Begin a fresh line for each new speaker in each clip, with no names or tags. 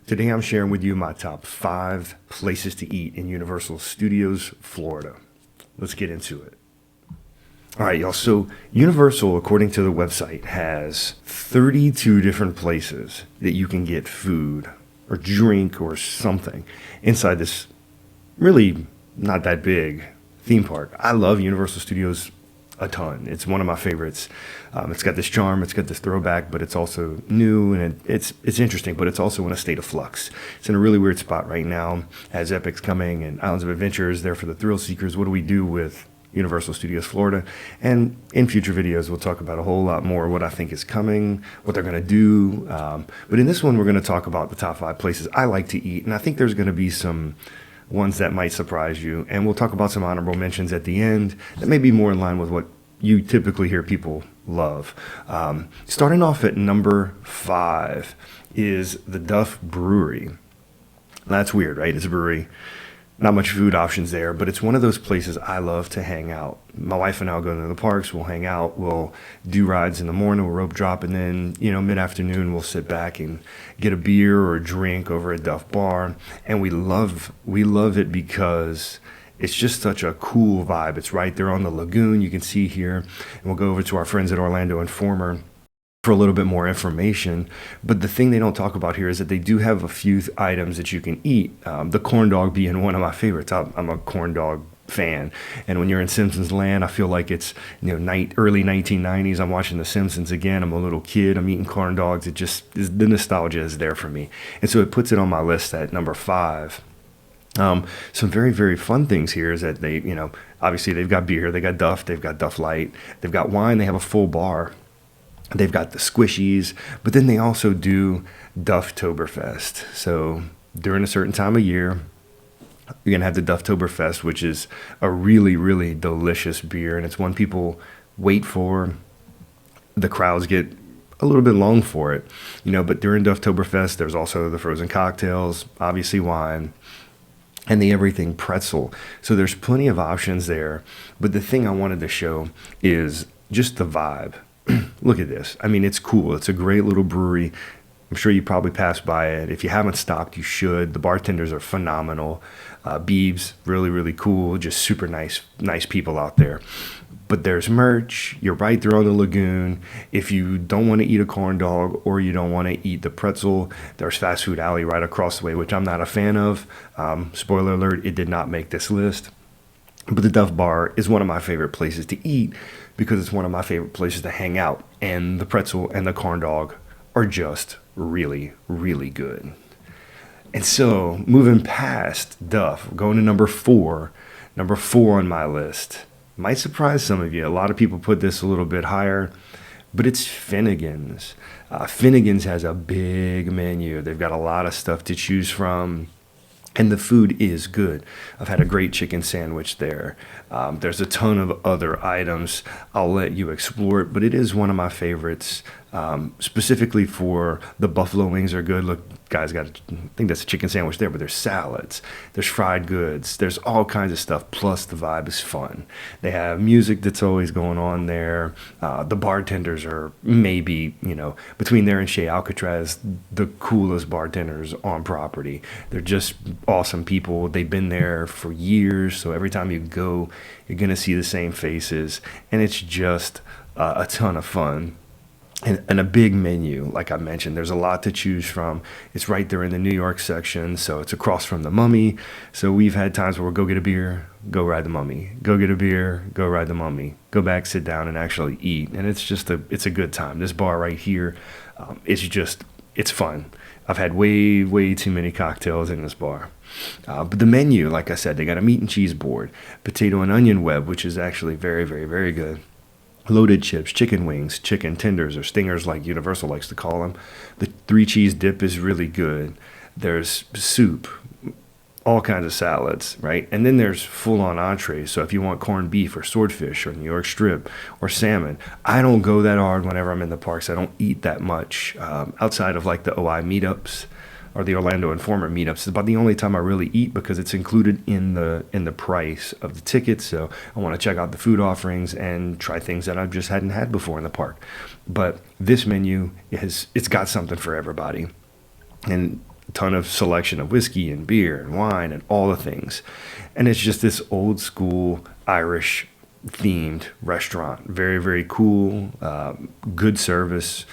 Today I'm sharing with you my top 5 places to eat in Universal Studios, Florida. Let's get into it. All right, y'all. So Universal, according to the website, has 32 different places that you can get food or drink or something inside this really not that big theme park. I love Universal Studios a ton. It's one of my favorites. It's got this charm, it's got this throwback, but it's also new and it's interesting. But it's also in a state of flux. It's in a really weird spot right now. As Epic's coming and Islands of Adventure is there for the thrill seekers. What do we do with Universal Studios Florida? And in future videos, we'll talk about a whole lot more what I think is coming, what they're going to do. But in this one, we're going to talk about the top 5 places I like to eat, and I think there's going to be some ones that might surprise you. And we'll talk about some honorable mentions at the end that may be more in line with what you typically hear people love. Starting off at number 5 is the Duff Brewery. That's weird, right? It's a brewery. Not much food options there, but it's one of those places I love to hang out. My wife and I will go to the parks, we'll hang out, we'll do rides in the morning, we'll rope drop, and then, mid-afternoon we'll sit back and get a beer or a drink over at Duff Bar. And we love it because it's just such a cool vibe. It's right there on the lagoon, you can see here. And we'll go over to our friends at Orlando Informer for a little bit more information. But the thing they don't talk about here is that they do have a few items that you can eat. The corn dog being one of my favorites. I'm a corn dog fan, and when you're in Simpsons land, I feel like it's early 1990s. I'm watching The Simpsons again. I'm a little kid. I'm eating corn dogs. It just is, the nostalgia is there for me, and so it puts it on my list at number 5. Some very, very fun things here is that they, obviously they've got beer, they got Duff, they've got Duff Light, they've got wine, they have a full bar. They've got the squishies, but then they also do Dufftoberfest. So during a certain time of year, you're going to have the Dufftoberfest, which is a really, really delicious beer. And it's one people wait for. The crowds get a little bit long for it, but during Dufftoberfest, there's also the frozen cocktails, obviously wine, and the everything pretzel. So there's plenty of options there. But the thing I wanted to show is just the vibe. Look at this. I mean, it's cool. It's a great little brewery. I'm sure you probably passed by it. If you haven't stopped, you should. The bartenders are phenomenal. Beebs, really, really cool. Just super nice people out there. But there's merch. You're right there on the lagoon. If you don't want to eat a corn dog or you don't want to eat the pretzel, there's Fast Food Alley right across the way, which I'm not a fan of. Spoiler alert, it did not make this list. But the Duff Bar is one of my favorite places to eat because it's one of my favorite places to hang out. And the pretzel and the corn dog are just really, really good. And so moving past Duff, going to number 4 on my list. Might surprise some of you. A lot of people put this a little bit higher, but it's Finnegan's. Finnegan's has a big menu. They've got a lot of stuff to choose from. And the food is good. I've had a great chicken sandwich there. There's a ton of other items. I'll let you explore it, but it is one of my favorites. Specifically for the buffalo wings are good. Look, guys, I think that's a chicken sandwich there, but there's salads, there's fried goods, there's all kinds of stuff. Plus the vibe is fun. They have music that's always going on there. The bartenders are maybe, between there and Shea Alcatraz, the coolest bartenders on property. They're just awesome people. They've been there for years. So every time you go, you're going to see the same faces, and it's just a ton of fun. And a big menu, like I mentioned. There's a lot to choose from. It's right there in the New York section, so it's across from the Mummy. So we've had times where we'll go get a beer, go ride the Mummy, go get a beer, go ride the Mummy, go back, sit down, and actually eat. And it's just it's a good time. This bar right here, it's fun. I've had way, way too many cocktails in this bar. But the menu, like I said, they got a meat and cheese board, potato and onion web, which is actually very, very, very good. Loaded chips, chicken wings, chicken tenders, or stingers like Universal likes to call them. The 3 cheese dip is really good. There's soup, all kinds of salads, right? And then there's full-on entrees. So if you want corned beef or swordfish or New York strip or salmon, I don't go that hard whenever I'm in the parks. I don't eat that much outside of like the OI meetups or the Orlando Informer meetups. It's about the only time I really eat because it's included in the price of the ticket. So I want to check out the food offerings and try things that I just hadn't had before in the park. But this menu it's got something for everybody. And a ton of selection of whiskey and beer and wine and all the things. And it's just this old school Irish themed restaurant. Very, very cool, good service,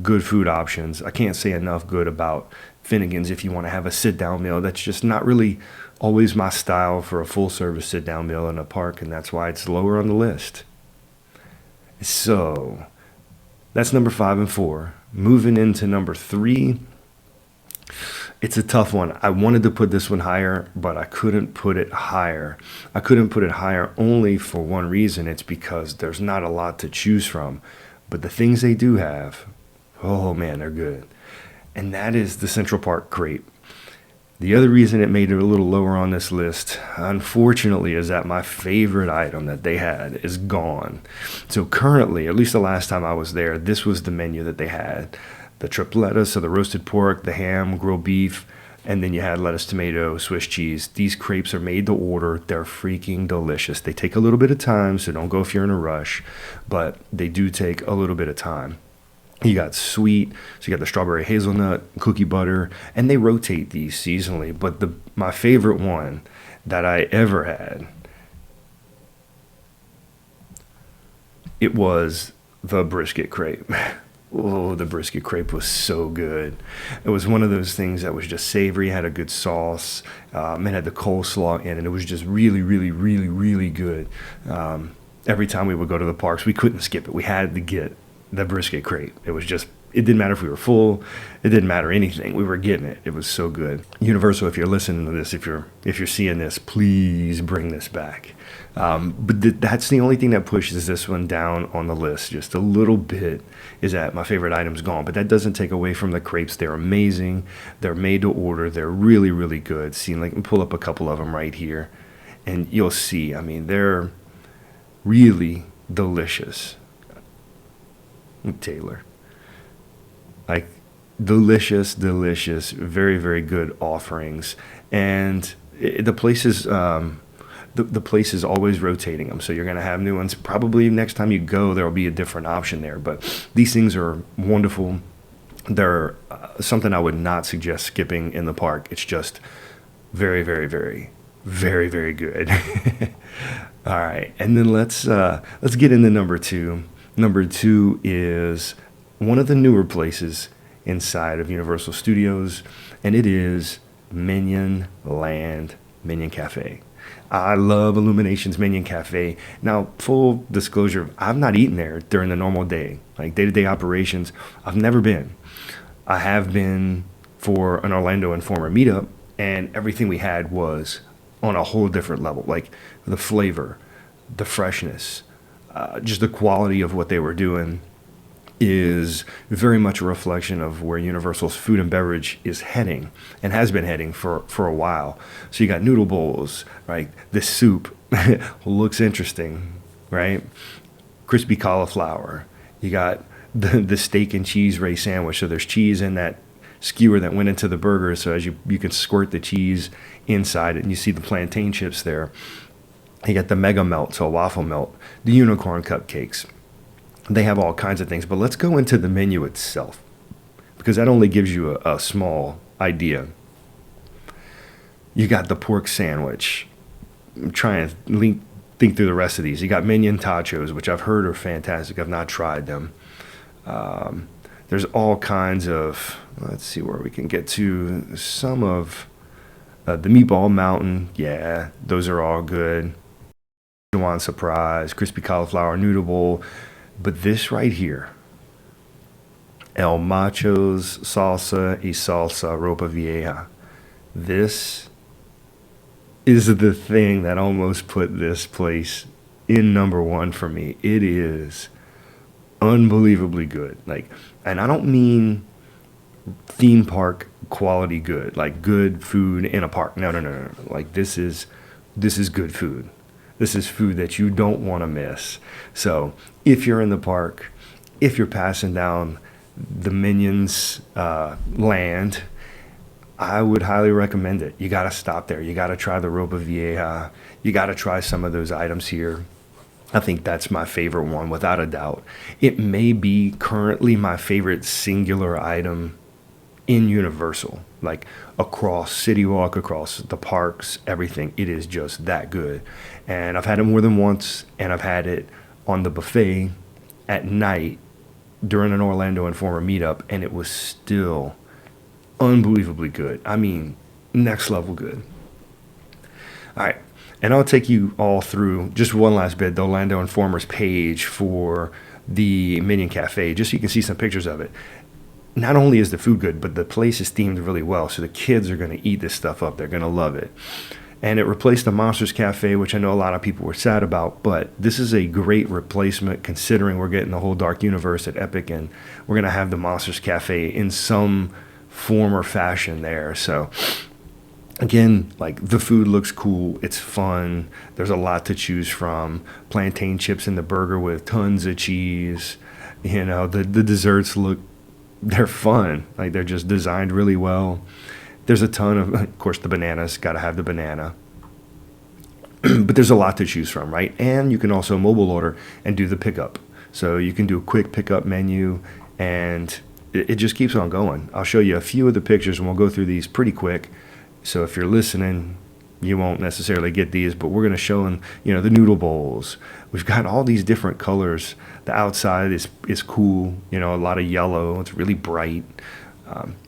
good food options. I can't say enough good about Finnegan's if you want to have a sit down meal. That's just not really always my style for a full service sit down meal in a park, and that's why it's lower on the list. So that's number 5 and 4. Moving into number 3. It's a tough one. I wanted to put this one higher, but I couldn't put it higher. I couldn't put it higher only for one reason. It's because there's not a lot to choose from. But the things they do have, oh man, they're good. And that is the Central Park Crepe. The other reason it made it a little lower on this list, unfortunately, is that my favorite item that they had is gone. So currently, at least the last time I was there, this was the menu that they had. The tripletta, so the roasted pork, the ham, grilled beef, and then you had lettuce, tomato, Swiss cheese. These crepes are made to order. They're freaking delicious. They take a little bit of time, so don't go if you're in a rush, but they do take a little bit of time. You got sweet, so you got the strawberry hazelnut, cookie butter, and they rotate these seasonally. But my favorite one that I ever had, it was the brisket crepe. Oh, the brisket crepe was so good. It was one of those things that was just savory, had a good sauce, and had the coleslaw in it. It was just really, really, really, really good. Every time we would go to the parks, we couldn't skip it. We had to get the brisket crepe. It was just, it didn't matter if we were full. It didn't matter anything. We were getting it. It was so good. Universal, if you're listening to this, if you're seeing this, please bring this back. But that's the only thing that pushes this one down on the list just a little bit, is that my favorite item's gone. But that doesn't take away from the crepes. They're amazing. They're made to order. They're really, really good. See, like, pull up a couple of them right here, and you'll see. I mean, they're really delicious. Taylor, like, delicious, very, very good offerings. And the place is the place is always rotating them, so you're going to have new ones. Probably next time you go, there will be a different option there, but these things are wonderful. They're something I would not suggest skipping in the park. It's just very, very, very, very, very good. All right, and then let's get into number 2. Number 2 is one of the newer places inside of Universal Studios, and it is Minion Land Minion Cafe. I love Illumination's Minion Cafe. Now, full disclosure, I've not eaten there during the normal day, like day-to-day operations. I've never been. I have been for an Orlando Informer meetup, and everything we had was on a whole different level, like the flavor, the freshness, just the quality of what they were doing is very much a reflection of where Universal's food and beverage is heading and has been heading for a while. So you got noodle bowls, right? This soup looks interesting, right? Crispy cauliflower. You got the steak and cheese Ray sandwich. So there's cheese in that skewer that went into the burger. So as you can squirt the cheese inside it, and you see the plantain chips there. You got the mega melt, so a waffle melt, the unicorn cupcakes. They have all kinds of things, but let's go into the menu itself, because that only gives you a small idea. You got the pork sandwich. I'm trying to think through the rest of these. You got Minion tachos, which I've heard are fantastic. I've not tried them. There's all kinds of, let's see where we can get to. Some of the Meatball Mountain. Yeah, those are all good. Szechuan surprise, crispy cauliflower noodle bowl. But this right here, El Macho's Salsa y Salsa Ropa Vieja. This is the thing that almost put this place in number 1 for me. It is unbelievably good. Like, and I don't mean theme park quality good, like good food in a park. No. Like, this is good food. This is food that you don't want to miss. So if you're in the park, if you're passing down the Minions land, I would highly recommend it. You got to stop there. You got to try the Ropa Vieja. You got to try some of those items here. I think that's my favorite one, without a doubt. It may be currently my favorite singular item in Universal, like across City Walk, across the parks, everything. It is just that good. And I've had it more than once, and I've had it on the buffet at night during an Orlando Informer meetup, and it was still unbelievably good. I mean, next level good. All right. And I'll take you all through just one last bit, the Orlando Informer's page for the Minion Cafe, just so you can see some pictures of it. Not only is the food good, but the place is themed really well. So the kids are going to eat this stuff up. They're going to love it. And it replaced the Monsters Cafe, which I know a lot of people were sad about, but this is a great replacement considering we're getting the whole Dark Universe at Epic, and we're going to have the Monsters Cafe in some form or fashion there. So again, like, the food looks cool. It's fun. There's a lot to choose from. Plantain chips in the burger with tons of cheese. You know, the desserts they're fun. Like, they're just designed really well. There's a ton of course, the bananas, got to have the banana. But there's a lot to choose from, right? And you can also mobile order and do the pickup. So you can do a quick pickup menu, and it just keeps on going. I'll show you a few of the pictures, and we'll go through these pretty quick. So if you're listening, you won't necessarily get these, but we're going to show them, the noodle bowls. We've got all these different colors. The outside is cool, a lot of yellow. It's really bright.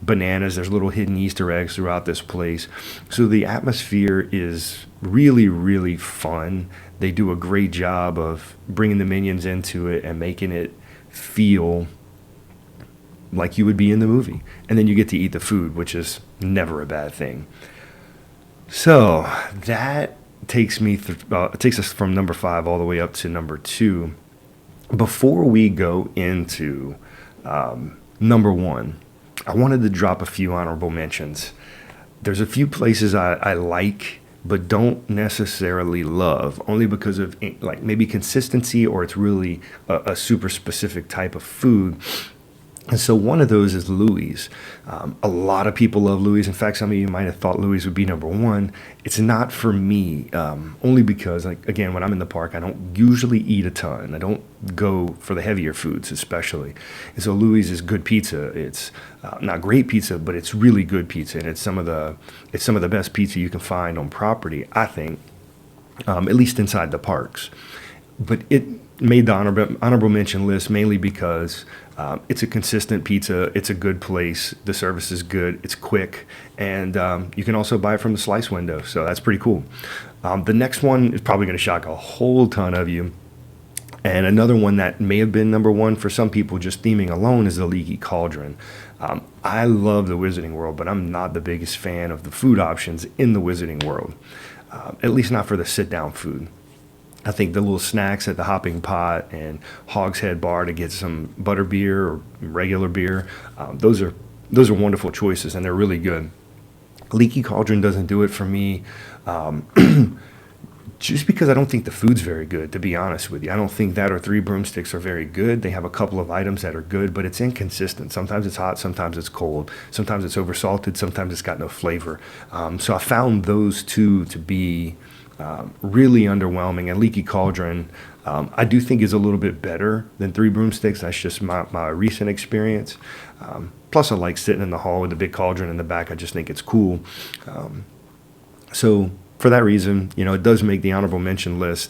Bananas, there's little hidden Easter eggs throughout this place. So the atmosphere is really, really fun. They do a great job of bringing the Minions into it and making it feel like you would be in the movie. And then you get to eat the food, which is never a bad thing. So that takes us from number 5 all the way up to number 2. Before we go into number 1, I wanted to drop a few honorable mentions. There's a few places I like, but don't necessarily love, only because of like maybe consistency, or it's really a super specific type of food. And so one of those is Louis. A lot of people love Louis. In fact, some of you might have thought Louis would be number 1. It's not for me, only because, like, again, when I'm in the park, I don't usually eat a ton. I don't go for the heavier foods, especially. And so Louis is good pizza. It's not great pizza, but it's really good pizza, and it's some of the best pizza you can find on property, I think, at least inside the parks. But it made the honorable mention list mainly because it's a consistent pizza. It's a good place. The service is good. It's quick. And you can also buy it from the slice window. So that's pretty cool. The next one is probably going to shock a whole ton of you. And another one that may have been number 1 for some people, just theming alone, is the Leaky Cauldron. I love the Wizarding World, but I'm not the biggest fan of the food options in the Wizarding World, at least not for the sit-down food. I think the little snacks at the Hopping Pot and Hogshead Bar to get some butter beer or regular beer, those are wonderful choices, and they're really good. Leaky Cauldron doesn't do it for me, just because I don't think the food's very good, to be honest with you. I don't think that or Three Broomsticks are very good. They have a couple of items that are good, but it's inconsistent. Sometimes it's hot, sometimes it's cold, sometimes it's oversalted, sometimes it's got no flavor. So I found those two to be really underwhelming. And Leaky Cauldron, I do think is a little bit better than Three Broomsticks. That's just my recent experience. Plus, I like sitting in the hall with the big cauldron in the back. I just think it's cool. So for that reason, it does make the honorable mention list.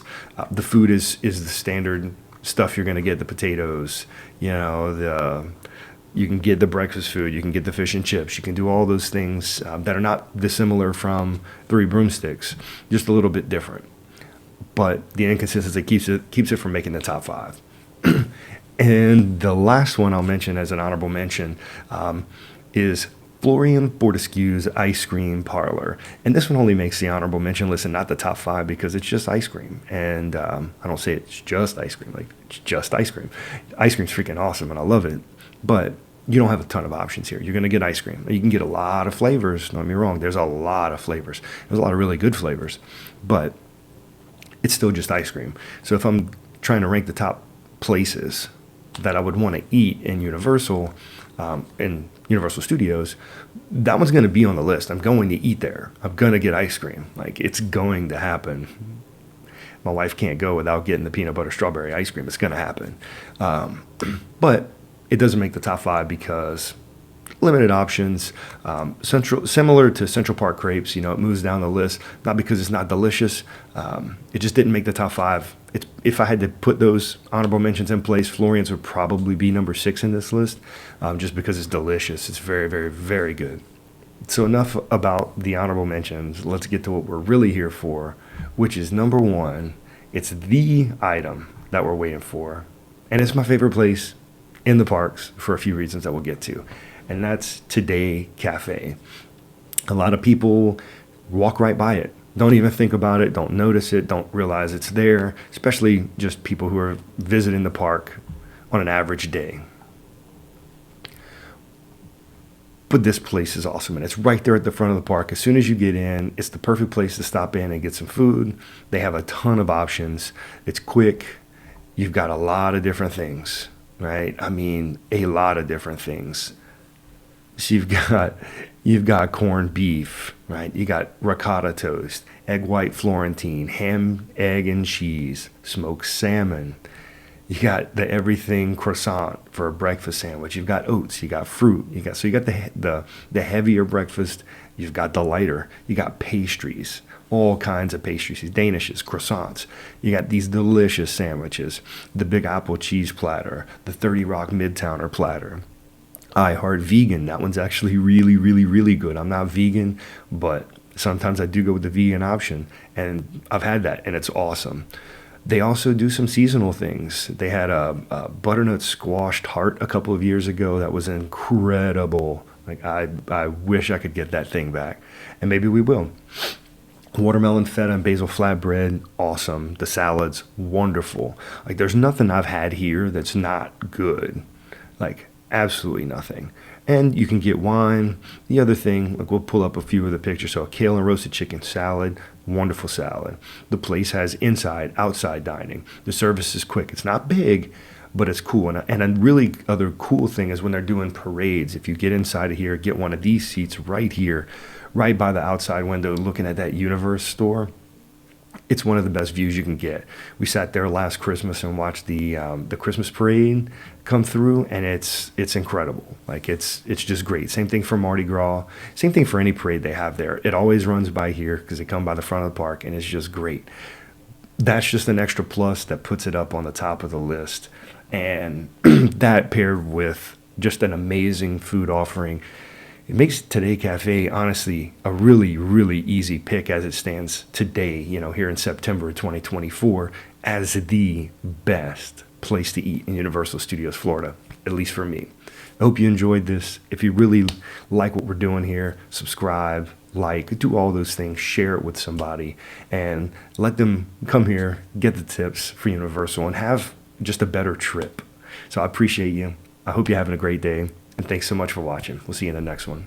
The food is the standard stuff you're going to get. The potatoes, you can get the breakfast food, you can get the fish and chips, you can do all those things that are not dissimilar from Three Broomsticks, just a little bit different. But the inconsistency keeps it from making the top 5. And the last one I'll mention as an honorable mention is Florian Fortescue's Ice Cream Parlor. And this one only makes the honorable mention list and not the top 5 because it's just ice cream. And I don't say it's just ice cream, like it's just ice cream. Ice cream's freaking awesome and I love it. But you don't have a ton of options here. You're going to get ice cream. You can get a lot of flavors. Don't get me wrong. There's a lot of flavors. There's a lot of really good flavors. But it's still just ice cream. So if I'm trying to rank the top places that I would want to eat in Universal Studios, that one's going to be on the list. I'm going to eat there. I'm going to get ice cream. Like, it's going to happen. My wife can't go without getting the peanut butter strawberry ice cream. It's going to happen. But it doesn't make the top 5 because limited options, similar to Central Park crepes. You know, it moves down the list, not because it's not delicious. It just didn't make the top five. If I had to put those honorable mentions in place, Florian's would probably be number 6 in this list, just because it's delicious. It's very, very, very good. So enough about the honorable mentions. Let's get to what we're really here for, which is number 1. It's the item that we're waiting for, and it's my favorite place in the parks for a few reasons that we'll get to, and that's Today Cafe. A lot of people walk right by it, don't even think about it, don't notice it, don't realize it's there, especially just people who are visiting the park on an average day. But this place is awesome, and it's right there at the front of the park. As soon as you get in, it's the perfect place to stop in and get some food. They have a ton of options. It's quick. You've got a lot of different things, right? I mean, a lot of different things. So you've got corned beef, right? You got ricotta toast, egg white Florentine, ham, egg, and cheese, smoked salmon. You got the everything croissant for a breakfast sandwich. You've got oats. You got fruit. You got the heavier breakfast. You've got the lighter. You got pastries, all kinds of pastries, danishes, croissants. You got these delicious sandwiches. The Big Apple cheese platter, the 30 Rock Midtowner platter. I Heart Vegan. That one's actually really, really, really good. I'm not vegan, but sometimes I do go with the vegan option, and I've had that, and it's awesome. They also do some seasonal things. They had a butternut squash tart a couple of years ago that was incredible. Like, I wish I could get that thing back, and maybe we will. Watermelon feta and basil flatbread, awesome. The salads, wonderful. Like, there's nothing I've had here that's not good. Like, absolutely nothing. And you can get wine. The other thing, like, we'll pull up a few of the pictures. So a kale and roasted chicken salad, wonderful salad. The place has inside, outside dining. The service is quick. It's not big, but it's cool. And a really other cool thing is when they're doing parades. If you get inside of here, get one of these seats right here, right by the outside window, looking at that Universe store. It's one of the best views you can get. We sat there last Christmas and watched the Christmas parade come through, and it's incredible. Like, it's just great. Same thing for Mardi Gras. Same thing for any parade they have there. It always runs by here because they come by the front of the park, and it's just great. That's just an extra plus that puts it up on the top of the list. And that paired with just an amazing food offering, it makes Today Cafe, honestly, a really, really easy pick as it stands today, here in September 2024, as the best place to eat in Universal Studios Florida, at least for me. I hope you enjoyed this. If you really like what we're doing here, subscribe, do all those things, share it with somebody, and let them come here, get the tips for Universal, and have just a better trip. So I appreciate you. I hope you're having a great day. And thanks so much for watching. We'll see you in the next one.